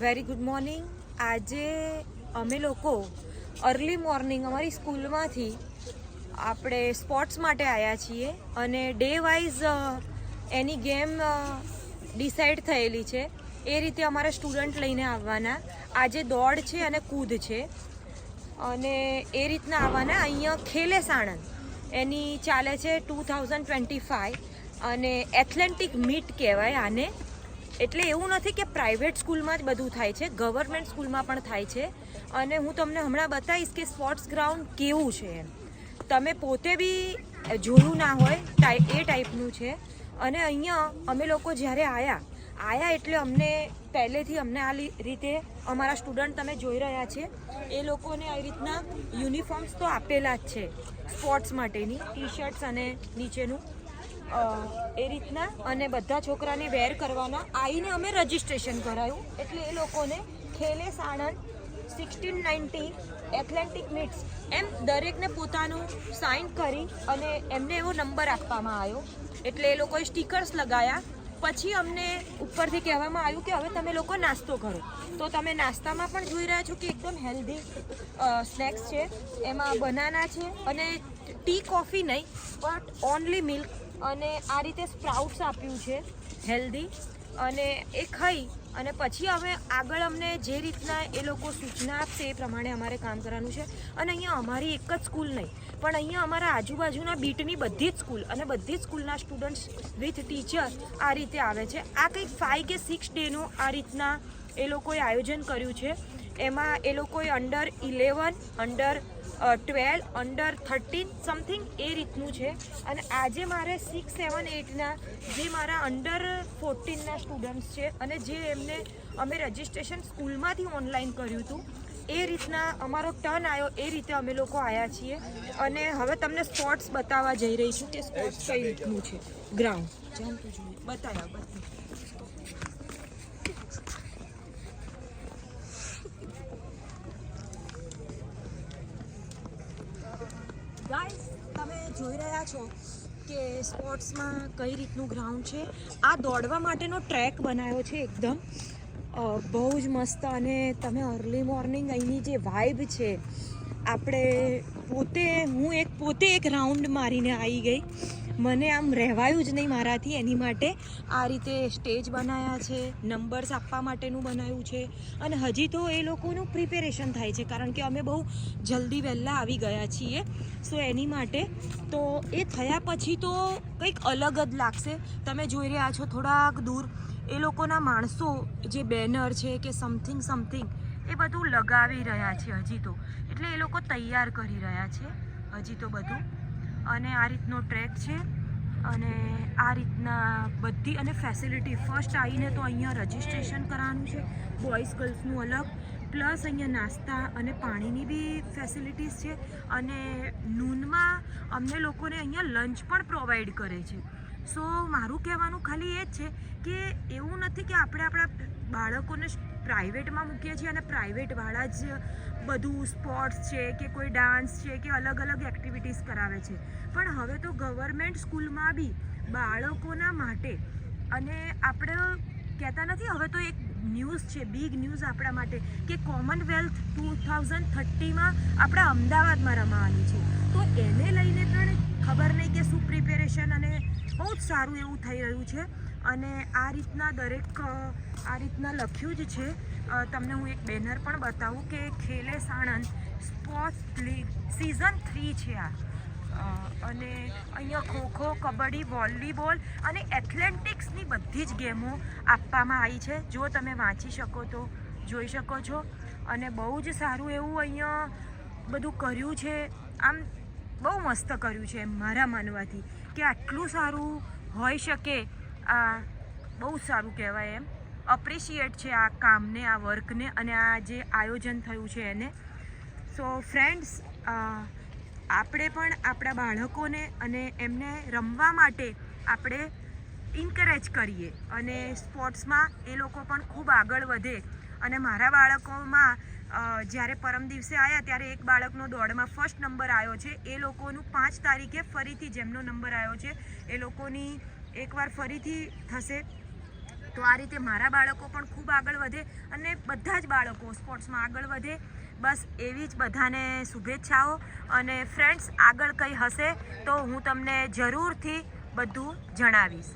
Very good morning. આજે અમે લોકો અર્લી મોર્નિંગ અમારી સ્કૂલમાંથી આપણે સ્પોર્ટ્સ માટે આવ્યા છીએ અને ડે વાઇઝ એની ગેમ ડિસાઈડ થયેલી છે. એ રીતે અમારા સ્ટુડન્ટ લઈને આવવાના. આજે દોડ છે અને કૂદ છે અને એ રીતના આવવાના. અહીંયા ખેલે સાણંદ એની ચાલે છે 2025 અને એથ્લેટિક મીટ કહેવાય આને. એટલે એવું નથી કે પ્રાઇવેટ સ્કૂલમાં જ બધું થાય છે, ગવર્મેન્ટ સ્કૂલમાં પણ થાય છે. અને હું તમને હમણાં બતાવીશ કે સ્પોર્ટ્સ ગ્રાઉન્ડ કેવું છે એમ. તમે પોતે બી જોયું ના હોય એ ટાઈપનું છે. અને અહીંયા અમે લોકો જ્યારે આવ્યા એટલે અમને પહેલેથી આ રીતે અમારા સ્ટુડન્ટ તમે જોઈ રહ્યા છે એ લોકોને આવી રીતના યુનિફોર્મ્સ તો આપેલા જ છે સ્પોર્ટ્સ માટેની, ટી શર્ટ્સ અને નીચેનું એ રીતના. અને બધા છોકરાને વેર કરવાના. આવીને અમે રજિસ્ટ્રેશન કરાયું એટલે એ લોકોને ખેલે સાણંદ 1690 એથ્લેટિક મીટ્સ એમ દરેકને પોતાનું સાઇન કરી અને એમને એવો નંબર આપવામાં આવ્યો. એટલે એ લોકોએ સ્ટીકર્સ લગાવ્યા. પછી અમને ઉપરથી કહેવામાં આવ્યું કે હવે તમે લોકો નાસ્તો કરો. તો તમે નાસ્તામાં પણ જોઈ રહ્યા છો કે એકદમ હેલ્ધી સ્નેક્સ છે. એમાં બનાના છે અને ટી કોફી નહીં બટ ઓનલી મિલ્ક અને આ રીતે સ્પ્રાઉટ્સ આપ્યું છે હેલ્ધી. અને એ ખાઈ અને પછી હવે આગળ અમને જે રીતના એ લોકો સૂચના આપશે એ પ્રમાણે અમારે કામ કરવાનું છે. અને અહીંયા અમારી એક જ સ્કૂલ નહીં પણ અહીંયા અમારા આજુબાજુના બીટની બધી જ સ્કૂલ અને બધી જ સ્કૂલના સ્ટુડન્ટ્સ વિથ ટીચર આ રીતે આવે છે. આ કંઈક 5 કે 6 ડેનું આ રીતના એ લોકોએ આયોજન કર્યું છે. એમાં એ લોકોએ અંડર 11, અંડર 12, અંડર 13 સમથિંગ એ રીતનું છે. અને આજે મારે 6, 7, 8ના જે મારા અંડર 14ના સ્ટુડન્ટ્સ છે અને જે એમને અમે રજિસ્ટ્રેશન સ્કૂલમાંથી ઓનલાઈન કર્યું હતું એ રીતના અમારો ટર્ન આવ્યો. એ રીતે અમે લોકો આવ્યા છીએ અને હવે તમને સ્પોર્ટ્સ બતાવવા જઈ રહી છું કે સ્પોર્ટ્સ કઈ રીતનું છે. ગ્રાઉન્ડ જાણતું જોઈએ બતાવ્યા. ગાઈસ તમે જોઈ રહ્યા છો કે સ્પોર્ટ્સમાં કઈ રીતનું ગ્રાઉન્ડ છે. આ દોડવા માટેનો ટ્રેક બનાવ્યો છે એકદમ બહુ જ મસ્ત. અને તમે અર્લી મોર્નિંગ અહીંની જે વાઇબ છે હું પોતે એક રાઉન્ડ મારીને આવી ગઈ. મને આમ રહેવાયું જ નહીં મારાથી. એની માટે આ રીતે સ્ટેજ બનાવ્યા છે, નંબર્સ આપવા માટેનું બનાવ્યું છે. અને હજી તો એ લોકોનું પ્રિપેરેશન થાય છે કારણ કે અમે બહુ જલ્દી વહેલા આવી ગયા છીએ. સો એની માટે તો એ થયા પછી તો કંઈક અલગ જ લાગશે. તમે જોઈ રહ્યા છો થોડાક દૂર એ લોકોના માણસો જે બેનર છે કે સમથિંગ એ બધું લગાવી રહ્યા છે હજી તો. એટલે એ લોકો તૈયાર કરી રહ્યા છે હજી તો બધું. અને આ રીતનો ટ્રેક છે અને આ રીતના બધી અને ફેસિલિટી ફર્સ્ટ આવીને તો અહીંયા રજિસ્ટ્રેશન કરાવવાનું છે બોયઝ ગર્લ્સનું અલગ. પ્લસ અહીંયા નાસ્તા અને પાણીની બી ફેસિલિટીઝ છે. અને નૂનમાં અમને લોકોને અહીંયા લંચ પણ પ્રોવાઈડ કરે છે. સો મારું કહેવાનું ખાલી એ જ છે કે એવું નથી કે આપણે આપણા બાળકોને પ્રાઇવેટમાં મૂકીએ છીએ અને પ્રાઇવેટવાળા જ બધું સ્પોર્ટ્સ છે કે કોઈ ડાન્સ છે કે અલગ અલગ એક્ટિવિટીઝ કરાવે છે. પણ હવે તો ગવર્મેન્ટ સ્કૂલમાં બી બાળકોના માટે અને આપણે કહેતા નથી હવે તો એક ન્યૂઝ છે, બિગ ન્યૂઝ આપણા માટે કે કોમનવેલ્થ 2030માં આપણા અમદાવાદમાં રમાવાની છે. તો એને લઈને પણ ખબર નહીં કે શું પ્રિપેરેશન અને બહુ જ સારું એવું થઈ રહ્યું છે. અને આ રીતના દરેક આ રીતના લખ્યું જ છે. તમને હું એક બેનર પણ બતાવું કે ખેલે સાણંદ સ્પોર્ટ્સ લીગ સિઝન 3 છે આ. અને અહીંયા ખોખો, કબડ્ડી, વોલીબોલ અને એથ્લેટિક્સની બધી જ ગેમો આપવામાં આવી છે. જો તમે વાંચી શકો તો જોઈ શકો છો. અને બહુ જ સારું એવું અહીંયા બધું કર્યું છે. આમ બહુ મસ્ત કર્યું છે મારા માનવાથી કે આટલું સારું હોઈ શકે. આ બહુ સારું કહેવાય એમ. અપ્રિશિએટ છે આ કામને, આ વર્કને અને આ જે આયોજન થયું છે એને. સો ફ્રેન્ડ્સ આપણે પણ આપણા બાળકોને અને એમને રમવા માટે આપણે ઇન્કરેજ કરીએ અને સ્પોર્ટ્સમાં એ લોકો પણ ખૂબ આગળ વધે. અને મારા બાળકોમાં જ્યારે પરમ દિવસે આવ્યા ત્યારે એક બાળકનો દોડમાં ફર્સ્ટ નંબર આવ્યો છે. એ લોકોનું 5 તારીખે ફરીથી જેમનો નંબર આવ્યો છે એ લોકોની એકવાર ફરીથી થશે તો આ રીતે મારા બાળકો પણ ખૂબ આગળ વધે અને બધા જ બાળકો સ્પોર્ટ્સમાં આગળ વધે. બસ એવી જ બધાને શુભેચ્છાઓ. અને ફ્રેન્ડ્સ, આગળ કંઈ હશે તો હું તમને જરૂરથી બધું જણાવીશ.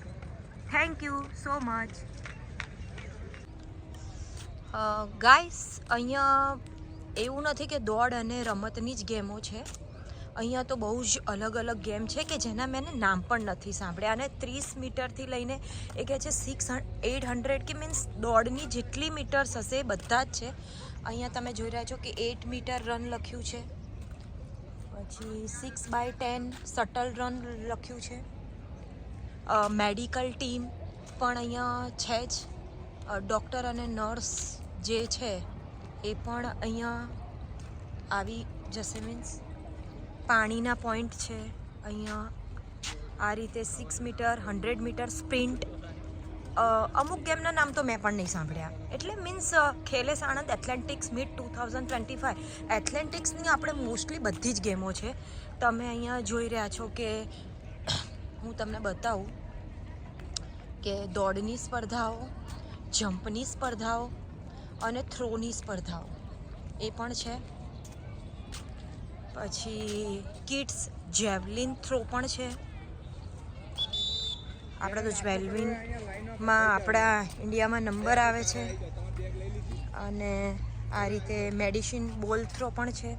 Thank you so much. Guys, અહીંયા એવું નથી કે દોડ અને રમતની જ ગેમો છે. અહીંયા તો બહુ જ અલગ અલગ ગેમ છે કે જેના મેં નામ પણ નથી સાંભળ્યા. અને 30 મીટરથી લઈને એ કહે છે 800 કે મીન્સ દોડની જેટલી મીટર્સ હશે બધા જ છે. અહીંયા તમે જોઈ રહ્યા છો કે 8 મીટર રન લખ્યું છે, પછી 6x10 શટલ રન લખ્યું છે. મેડિકલ ટીમ પણ અહીંયા છે જ. ડૉક્ટર અને નર્સ જે છે એ પણ અહીંયા આવી જશે. મીન્સ પાણીના પોઈન્ટ છે અહીંયા. આ રીતે 6 મીટર, 100 મીટર સ્પ્રિન્ટ. અમુક ગેમના નામ તો મેં પણ નહીં સાંભળ્યા. એટલે મીન્સ ખેલે સાણંદ એથ્લેટિક્સ મીટ 2025. એથ્લેટિક્સની આપણે મોસ્ટલી બધી જ ગેમો છે. તમે અહીંયા જોઈ રહ્યા છો કે હું તમને બતાવું કે દોડની સ્પર્ધાઓ, જમ્પની સ્પર્ધાઓ અને થ્રોની સ્પર્ધાઓ એ પણ છે. પછી કિડ્સ જેવલિન થ્રો પણ છે. આપણે તો જેવલિનમાં આપણા ઇન્ડિયામાં નંબર આવે છે. અને આ રીતે મેડિસિન બોલ થ્રો પણ છે.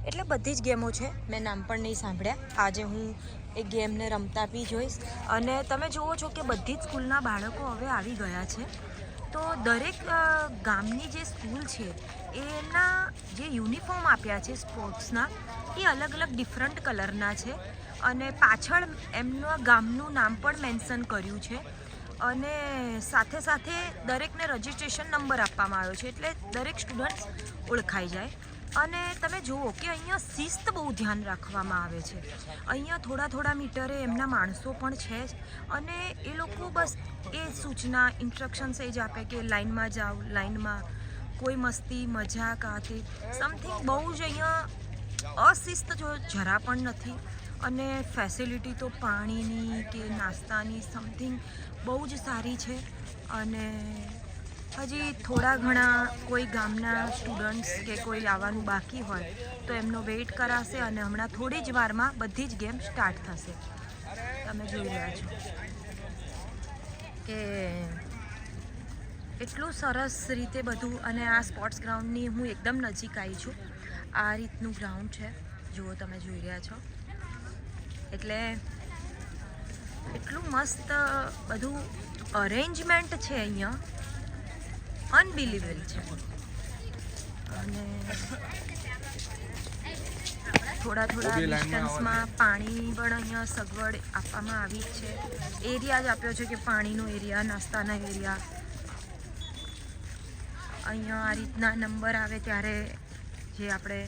એટલે બધી જ ગેમો છે. મેં નામ પણ નહીં સાંભળ્યા. આજે હું એ ગેમને રમતા બી જોઈશ. અને તમે જુઓ છો કે બધી જ સ્કૂલના બાળકો હવે આવી ગયા છે. તો દરેક ગામની જે સ્કૂલ છે એના જે યુનિફોર્મ આપ્યા છે સ્પોર્ટ્સના એ અલગ અલગ ડિફરન્ટ કલરના છે. અને પાછળ એમના ગામનું નામ પણ મેન્શન કર્યું છે. અને સાથે સાથે દરેકને રજિસ્ટ્રેશન નંબર આપવામાં આવ્યો છે, એટલે દરેક સ્ટુડન્ટ્સ ઓળખાઈ જાય. અને તમે જુઓ કે અહીંયા શિસ્ત બહુ ધ્યાન રાખવામાં આવે છે. અહીંયા થોડા થોડા મીટરે એમના માણસો પણ છે જ. અને એ લોકો બસ એ સૂચના ઇન્સ્ટ્રક્શન્સ એ જ આપે કે લાઇનમાં જાઓ, લાઇનમાં. કોઈ મસ્તી મજાક આ તે સમથિંગ બહુ જ અહીંયા અશિસ્ત જો જરા પણ નથી. અને ફેસિલિટી તો પાણીની કે નાસ્તાની સમથિંગ બહુ જ સારી છે. અને હજી થોડા ઘણા કોઈ ગામના સ્ટુડન્ટ્સ કે કોઈ આવવાનું બાકી હોય તો એમનો વેઇટ કરાશે. અને હમણાં થોડી જ વારમાં બધી જ ગેમ સ્ટાર્ટ થશે. તમે જોઈ રહ્યા છો કે એટલું સરસ રીતે બધું. અને આ સ્પોર્ટ્સ ગ્રાઉન્ડની હું એકદમ નજીક આવી છું. આ રીતનું ગ્રાઉન્ડ છે, જુઓ તમે જોઈ રહ્યા છો. એટલે એટલું મસ્ત બધું અરેન્જમેન્ટ છે અહીંયા, અનબિલીવેબલ છે. અને થોડા થોડા ડિસ્ટન્સમાં પાણી પણ અહીંયા સગવડ આપવામાં આવી જ છે. એરિયા જ આપ્યો છે કે પાણીનો એરિયા, નાસ્તાના એરિયા. અહીંયા આ રીતના નંબર આવે ત્યારે જે આપણે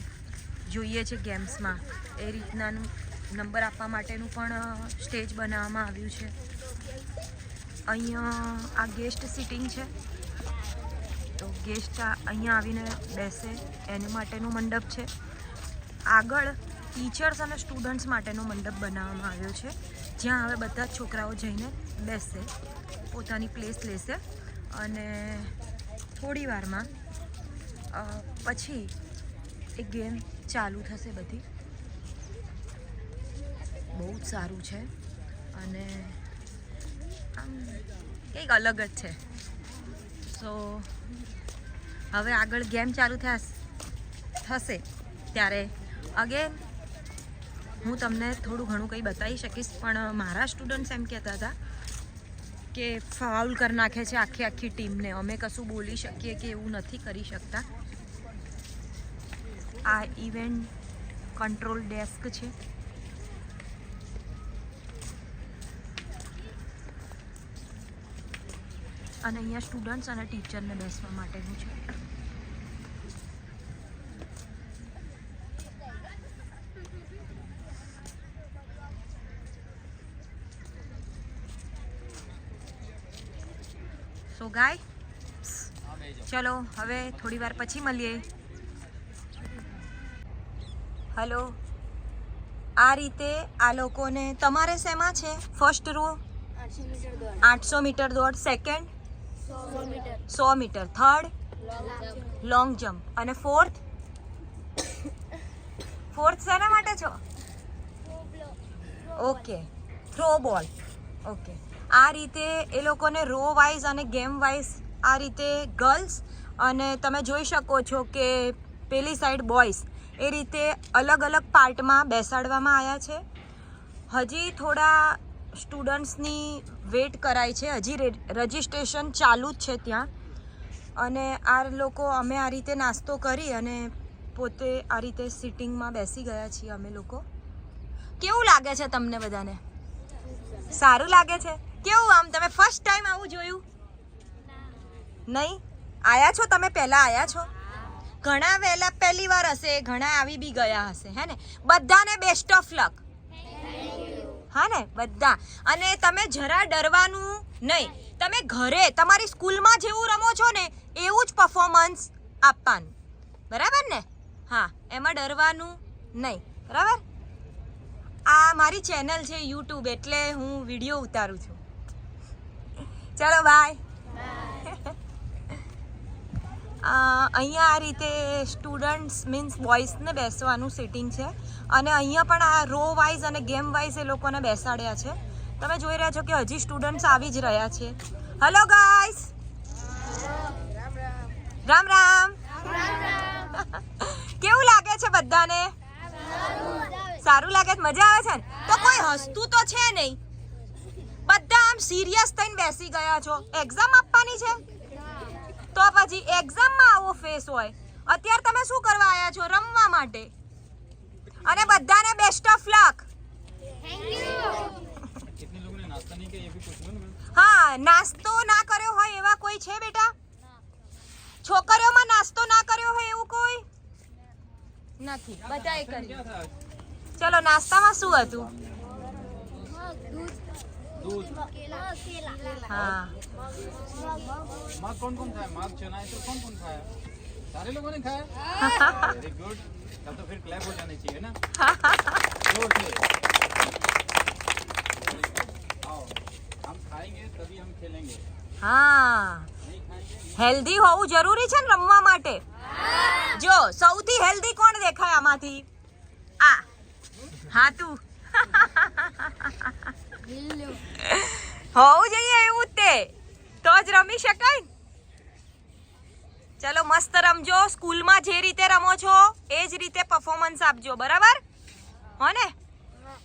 જોઈએ છે ગેમ્સમાં એ રીતનાનું નંબર આપવા માટેનું પણ સ્ટેજ બનાવવામાં આવ્યું છે. અહીંયા આ ગેસ્ટ સિટિંગ છે, તો ગેસ્ટ અહીંયા આવીને બેસે એની માટેનું મંડપ છે. આગળ ટીચર્સ અને સ્ટુડન્ટ્સ માટેનો મંડપ બનાવવામાં આવ્યો છે, જ્યાં હવે બધા જ છોકરાઓ જઈને બેસશે, પોતાની પ્લેસ લેશે. અને થોડી વારમાં પછી એ ગેમ ચાલુ થશે બધી. બહુ જ સારું છે અને આમ કંઈક અલગ જ છે. સો હવે આગળ ગેમ ચાલુ થશે ત્યારે અગેન હું તમને થોડું ઘણું કંઈ બતાવી શકીશ. પણ મારા સ્ટુડન્ટ્સ એમ કહેતા હતા કે ફાઉલ કરી નાખે છે આખી ટીમને. અમે કશું બોલી શકીએ કે એવું નથી કરી શકતા. આ ઇવેન્ટ કંટ્રોલ ડેસ્ક છે. અને અહીંયા સ્ટુડન્ટ્સ અને ટીચરને બેસવા માટેનું છે. સો ગાય ચલો હવે થોડી વાર પછી મળીએ. હેલો, આ રીતે આ લોકોને તમારે શેમાં છે? ફર્સ્ટ રો 800 મીટર દોડ, second 100 metre. Third long jump. અને ફોર્થ શેના માટે છો? ઓકે, થ્રો બોલ. ઓકે, આ રીતે એ લોકોને રો વાઇઝ અને ગેમ વાઇઝ આ રીતે ગર્લ્સ અને તમે જોઈ શકો છો કે પેલી સાઈડ બોયઝ એ રીતે અલગ અલગ પાર્ટમાં બેસાડવામાં આવ્યા છે. હજી થોડા સ્ટુડન્ટ્સની વેટ કરાય છે, હજી રજિસ્ટ્રેશન ચાલુ જ છે ત્યાં. અને આ લોકો અમે આ રીતે નાસ્તો કરી અને પોતે આ રીતે સિટિંગમાં બેસી ગયા છીએ અમે લોકો. કેવું લાગે છે તમને બધાને? સારું લાગે છે? કેવું આમ તમે ફર્સ્ટ ટાઈમ આવું જોયું? નહીં આયા છો તમે? પહેલાં આયા છો? ઘણા પહેલી વાર હશે, ઘણા આવી બી ગયા હશે, હે ને? બધાને બેસ્ટ ઓફ લક. હા ને બધા. અને તમે જરા ડરવાનું નહીં. તમે ઘરે તમારી સ્કૂલમાં જેવું રમો છો ને એવું જ પરફોર્મન્સ આપવાનું, બરાબર ને? હા, એમાં ડરવાનું નહીં, બરાબર? આ મારી ચેનલ છે યુટ્યુબ, એટલે હું વિડીયો ઉતારું છું. ચલો બાય. અહીંયા આ રીતે સ્ટુડન્ટ્સ મીન્સ બોયઝને બેસવાનું સિટિંગ છે. અને અહીંયા પણ આ રો વાઇઝ અને ગેમ વાઇઝ એ લોકોને બેસાડ્યા છે. તમે જોઈ રહ્યા છો કે હજી સ્ટુડન્ટ્સ આવી જ રહ્યા છે. Hello guys, Ram Ram. કેવું લાગે છે બધાને? સારું લાગે છે? મજા આવે છે ને? તો કોઈ હસતું તો છે નહીં, બધા આમ સિરિયસ થઈને બેસી ગયા છો. એક્ઝામ આપવાની છે તો પછી એક્ઝામમાં આવો ફેસ હોય. અત્યારે તમે શું કરવા આવ્યા છો? રમવા માટે. અને બધાને બેસ્ટ ઓફ લક. હા, નાસ્તો ના કર્યો હોય એવા કોઈ છે બેટા? છોકરીઓમાં નાસ્તો ના કર્યો હોય એવું કોઈ નથી? બધાએ કર્યું. ચલો, નાસ્તામાં શું હતું? हाँ, मार्क कौन कौन खाया? मार्क चना है तो कौन कौन खाया? सारे लोगों ने खाया? Very good. तब तो फिर क्लैप हो जानी चाहिए ना? जोर से. आओ, हम खाएंगे तभी हम खेलेंगे. हाँ, હેલ્ધી હોવું જરૂરી છે ને રમવા માટે. જો સૌથી હેલ્ધી કોણ દેખાય આમાંથી? આ હા તું. હોવું જોઈએ એવું તે, તો જ રમી શકાય. ચલો મસ્ત રમજો. સ્કૂલમાં જે રીતે રમો છો એ જ રીતે પરફોર્મન્સ આપજો, બરાબર? હો ને?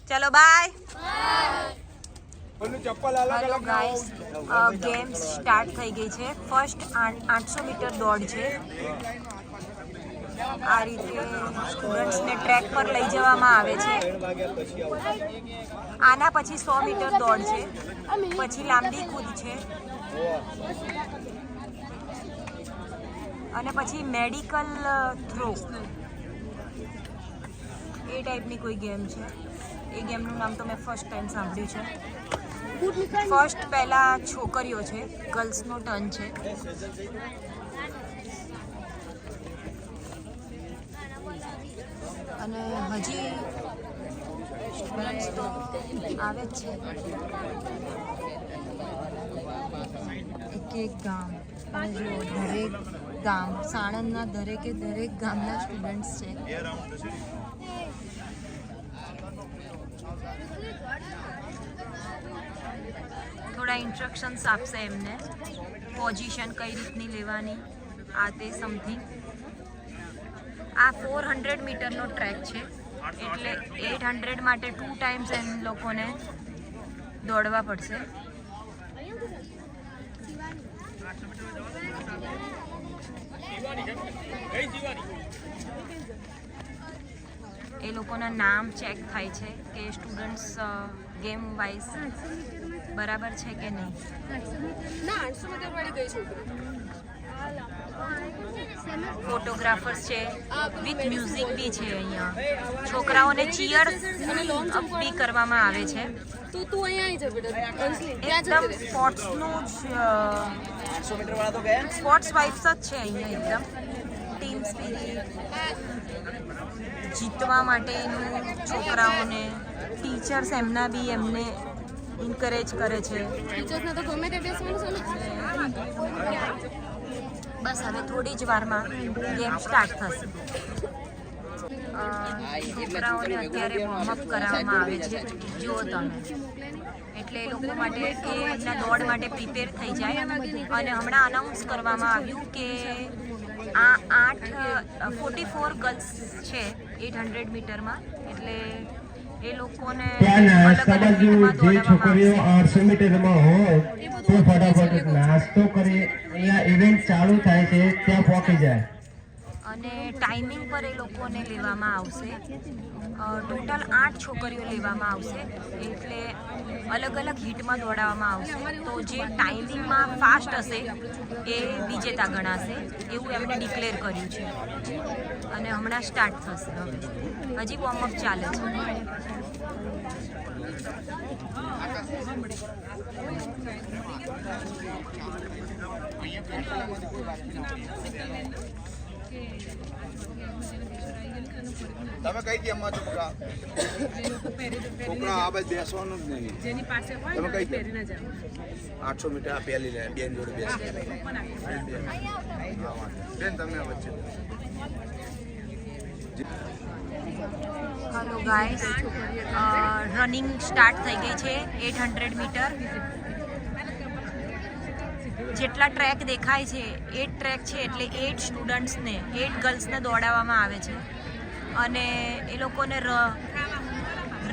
ચલો bye. Hello guys, game start થઈ ગઈ છે. ફર્સ્ટ 800 મીટર દોડ છે. આ રીતે સ્ટુડન્ટ્સને ટ્રેક પર લઈ જવામાં આવે છે. આના પછી 100 મીટર દોડ છે, પછી લાંબી કૂદ છે, અને પછી મેડિકલ થ્રો. એ ટાઈપની કોઈ ગેમ છે. એ ગેમનું નામ તો મેં ફર્સ્ટ ટાઈમ સાંભળ્યું છે. ફર્સ્ટ પહેલાં છોકરીઓ છે, ગર્લ્સનો ટર્ન છે. અને હજી સ્ટુડન્ટ્સ તો આવે જ છે. એક ગામ, જો દરેક ગામ, સાણંદના દરેક ગામના સ્ટુડન્ટ્સ છે. થોડા ઇન્સ્ટ્રક્શન્સ આપશે એમને, પોઝિશન કઈ રીતની લેવાની, આ તે સમથિંગ. આ 400 મીટરનો ટ્રેક છે, એટલે 800 માટે 2 ટાઈમ્સ એમ લોકોને દોડવા પડશે. એ લોકોના નામ ચેક થાય છે કે સ્ટુડન્ટ્સ ગેમ વાઇઝ બરાબર છે કે નહીં. ફોટોગ્રાફર્સ છે, વિથ મ્યુઝિક બી છે. અહીંયા છોકરાઓને ચીયર બી કરવામાં આવે છે. એકદમ સ્પોર્ટ્સનું જ સ્પોર્ટ્સ વાઇબ્સ જ છે અહીંયા. એકદમ ટીમ સ્પિરિટ, જીતવા માટેનું છોકરાઓને ટીચર્સ એમના બી એમને ઇન્કરેજ કરે છે. બસ હવે થોડી જ વારમાં ગેમ સ્ટાર્ટ થશે. છોકરાઓને અત્યારે વોર્મઅપ કરાવવામાં આવે છે, જુઓ તમે. એટલે એ લોકો માટે એ એમના દોડ માટે પ્રિપેર થઈ જાય. અને હમણાં અનાઉન્સ કરવામાં આવ્યું કે આ 44 ગર્લ્સ છે 800 મીટરમાં. એટલે એ લોકોને અલગ અલગ હિટમાં દોડાવવામાં આવશે. 800 મીટરમાં હોય તો ફટાફટ નાસ્તો કરી અહીંયા ઇવેન્ટ ચાલુ થાય છે ત્યાં પહોંચી જાય. અને ટાઈમિંગ પર એ લોકોને લેવામાં આવશે. ટોટલ 8 છોકરીઓ લેવામાં આવશે. એટલે અલગ અલગ હિટમાં દોડાવવામાં આવશે. તો જે ટાઈમિંગમાં ફાસ્ટ હશે એ વિજેતા ગણાશે, એવું એમણે ડિક્લેર કર્યું છે. અને હમણાં સ્ટાર્ટ થશે. હવે હજી વોર્મઅપ ચાલે છે. તમે કઈ ગેમમાં છો છોકરા? આ બાજુ બેસવાનું જ નહીં. જેની પાસે હોય તમે કઈ ગેમ? 800 મીટર આ પહેલી લે બેન જોડે બેસ. બેન તમે વચ્ચે. હેલો ગાઈસ, રનિંગ સ્ટાર્ટ થઈ ગઈ છે 800 મીટર. જેટલા ટ્રેક દેખાય છે 8 ટ્રેક છે. એટલે 8 સ્ટુડન્ટ્સને 8 ગર્લ્સને દોડાવવામાં આવે છે. અને એ લોકોને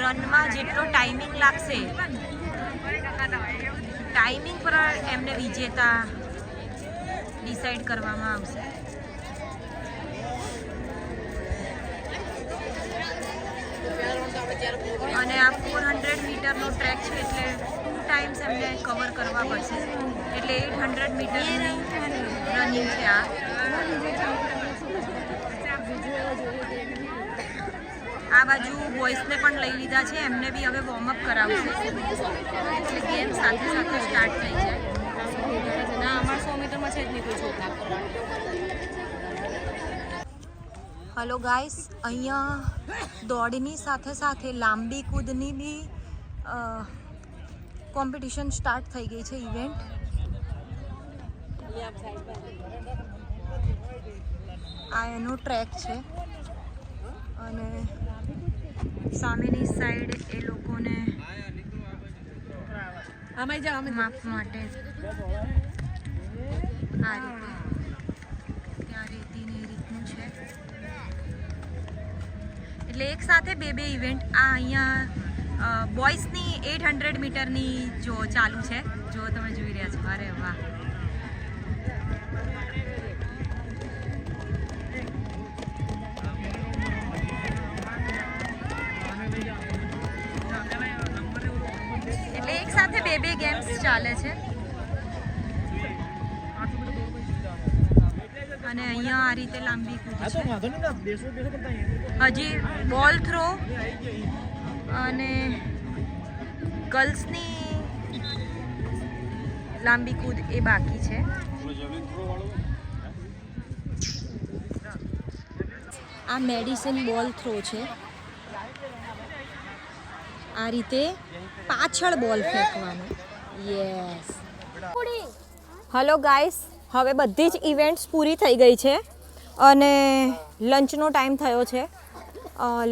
રનમાં જેટલો ટાઈમિંગ લાગશે ટાઈમિંગ પર એમને વિજેતા ડિસાઈડ કરવામાં આવશે. અને આ 400 મીટરનો ટ્રેક છે એટલે 2 ટાઈમ્સ એમને કવર કરવા પડશે. એટલે 800 મીટરની રનિંગ છે આ. આ બાજુ બોયઝને પણ લઈ લીધા છે, એમને બી હવે વોર્મઅપ કરાવશે. એટલે ગેમ સાથે સાથે સ્ટાર્ટ થઈ જાય. ના, અમારા 100 મીટરમાં છે જ નહીં કોઈ છોકરા. હલો ગાઈસ, અહીંયા દોડની સાથે સાથે લાંબી કૂદની બી કોમ્પિટિશન સ્ટાર્ટ થઈ ગઈ છે, ઇવેન્ટ. આ એનો ટ્રેક છે. અને સામેની સાઈડ એ લોકોને માપ માટે આ રીતે ત્યાં રેતીને એ રીતનું છે. એટલે એક સાથે બે ઇવેન્ટ આ અહીંયા બોયઝની 800 મીટરની જો ચાલુ છે. જો તમે જોઈ રહ્યા છો. અરે વાહ! એટલે એક સાથે બે ગેમ્સ ચાલે છે. અને અહીંયા આ રીતે લાંબી કૂદ છે. હજી બોલ થ્રો અને ગર્લ્સની લાંબી કૂદ એ બાકી છે. આ મેડિસિન બોલ થ્રો છે. આ રીતે પાછળ બોલ ફેંકવાનો. યસ. હલો ગાઈસ, હવે બધી જ ઇવેન્ટ્સ પૂરી થઈ ગઈ છે અને લંચનો ટાઈમ થયો છે.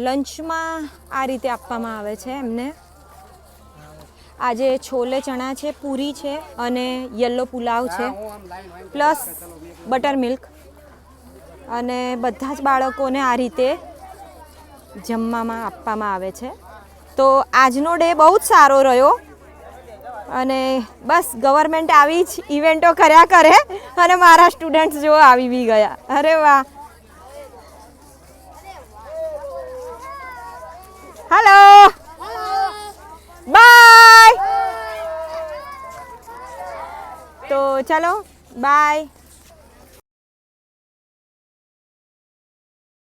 લંચમાં આ રીતે આપવામાં આવે છે એમને. આજે છોલે ચણા છે, પૂરી છે અને યલો પુલાવ છે, પ્લસ બટર મિલ્ક. અને બધા જ બાળકોને આ રીતે જમવામાં આપવામાં આવે છે. તો આજનો ડે બહુ જ સારો રહ્યો. અને બસ ગવર્મેન્ટ આવી જ ઇવેન્ટો કર્યા કરે અને મારા સ્ટુડન્ટ્સ જો આવી બી ગયા. અરે વાહ! Hello, bye. તો ચલો બાય.